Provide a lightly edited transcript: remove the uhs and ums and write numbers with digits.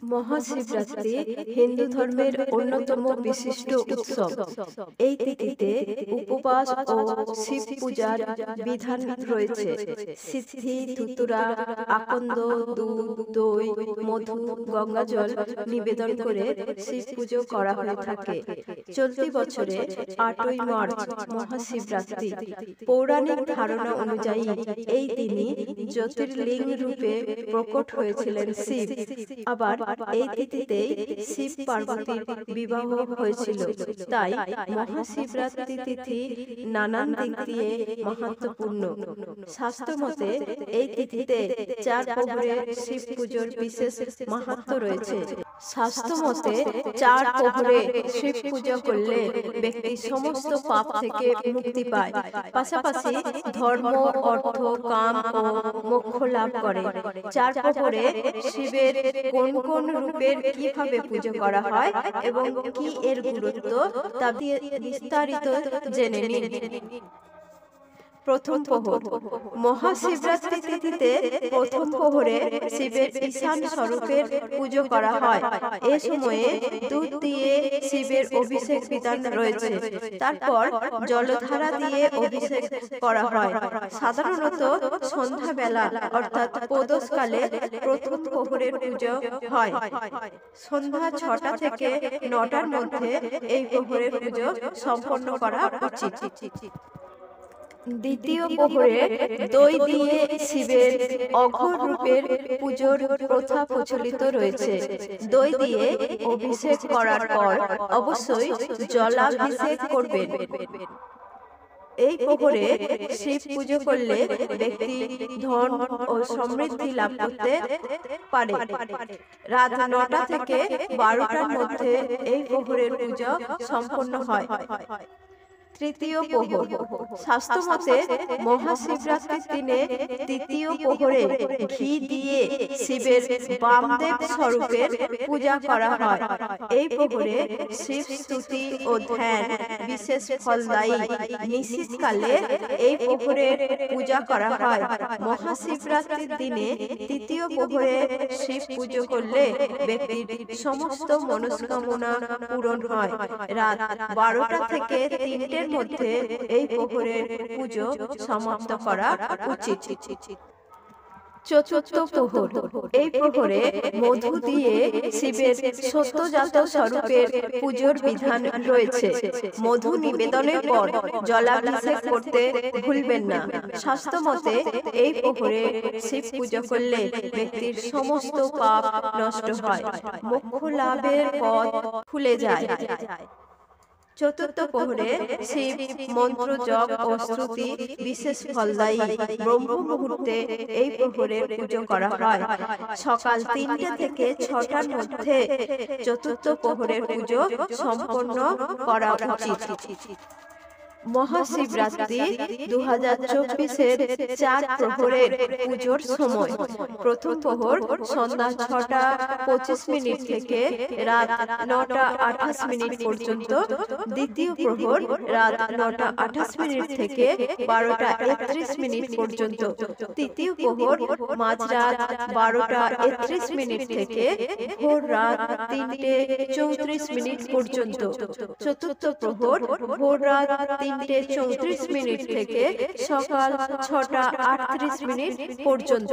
মহাশিবরাত্রি হিন্দু ধর্মের অন্যতম বিশিষ্ট উৎসব। এই তিথিতে উপবাস ও শিব পূজার বিধান রয়েছে। সিদ্ধি, ধুতুরা, আকন্দ, দুধ, দই, মধু, গঙ্গাজল নিবেদন করে শিব পুজো করা হয়ে থাকে। চলতি বছরে ৮ই মার্চ মহাশিবরাত্রি। পৌরাণিক ধারণা অনুযায়ী এই দিনই জ্যোতির্লিঙ্গ রূপে প্রকট হয়েছিলেন শিব। আবার এই তিথিতেই শিব পার্বতীর বিবাহ হয়েছিল। তাই মহাশিবরাত্রি তিথি নানান দিক দিয়ে মাহাত্ম্যপূর্ণ। শাস্ত্র মতে এই তিথিতে ৪ প্রহরে শিব পুজোর বিশেষ মাহাত্ম্য রয়েছে। শাস্ত্র মতে ৪ প্রহরে শিব পূজা করলে ব্যক্তি সমস্ত পাপ থেকে মুক্তি পায়, পাশাপাশি ধর্ম, অর্থ, কাম ও মোক্ষ লাভ করে। ৪ প্রহরে শিবের কোন কোন রূপের কিভাবে পুজো করা হয় এবং কি এর গুরুত্ব তা বিস্তারিত জেনে নিন। প্রথম প্রহর। মহাশিবরাত্রি তিথিতে প্রথম প্রহরে শিবের ঈশান স্বরূপের পুজো করা হয়। এ সময়ে দুধ দিয়ে শিবের অভিষেক বিধান রয়েছে। তারপর জলধারা দিয়ে অভিষেক করা হয়। সাধারণত সন্ধ্যাবেলা অর্থাৎ প্রদোষকালে প্রথম প্রহরের পুজো হয়। সন্ধ্যা ৬টা থেকে ৯টার মধ্যে এই প্রহরের পুজো সম্পন্ন করা উচিত। দ্বিতীয় প্রহরে দই দিয়ে শিবের অঘোর রূপের পুজোর প্রথা প্রচলিত রয়েছে। দই দিয়ে অভিষেক করার পর অবশ্যই জলাভিষেক করবেন। এই প্রহরে শিব পুজো করলে ব্যক্তি ধন ও সমৃদ্ধি লাভ করতে পারে। রাত ৯টা থেকে ১২টার মধ্যে এই প্রহরের পুজো সম্পন্ন হয়। তৃতীয় প্রহর। শাস্ত্র মতে মহাশিবরাত্রির দিনে তৃতীয় প্রহরে ঘি দিয়ে শিবের বামদেব স্বরূপের পূজা করা হয়। এই প্রহরে শিব স্তুতি ও ধ্যান বিশেষ ফলদায়ী। নিশীথকালে এই প্রহরের পূজা করা হয়। মহাশিবরাত্রির দিনে তৃতীয় প্রহরে শিব পুজো করলে ব্যক্তির সমস্ত মনস্কামনা পূরণ হয়। রাত ১২টা থেকে ৩টের মধ্যে এই প্রহরের পুজো সমাপ্ত করা উচিত। চতুর্থ প্রহর। এই প্রহরে মধু দিয়ে শিবের সত্যজাত স্বরূপের পুজোর বিধান রয়েছে। মধু নিবেদনের পর জলাভিষেক করতে ভুলবেন না। শাস্ত্র মতে এই প্রহরে শিব পুজো করলে ব্যক্তির সমস্ত পাপ নষ্ট হয়, মোক্ষ লাভের পথ খুলে যায়। চতুর্থ প্রহরে শিব মন্ত্র জপ ও স্তুতি বিশেষ ফলদায়ী। ব্রহ্ম মুহূর্তে এই প্রহরের পুজো করা হয়। সকাল ৩টে থেকে ৬টার মধ্যে চতুর্থ প্রহরের পুজো সম্পন্ন করা উচিত। মহাশিবরাত্রি ২০২৪-এর ৪ প্রহরের পুজোর সময়। প্রথম প্রহর সন্ধ্যা ৬টা ২৫ থেকে রাত ৯টা ২৮ পর্যন্ত। দ্বিতীয় প্রহর রাত ৯টা ২৮ থেকে ১২টা ৩১ পর্যন্ত। তৃতীয় প্রহর মাঝরাত ১২টা ৩১ থেকে ভোর রাত ৩টে ৩৪ পর্যন্ত। চতুর্থ প্রহর ভোর রাত ৩টে ৩৪ থেকে সকাল ৬টা ৩৮ পর্যন্ত।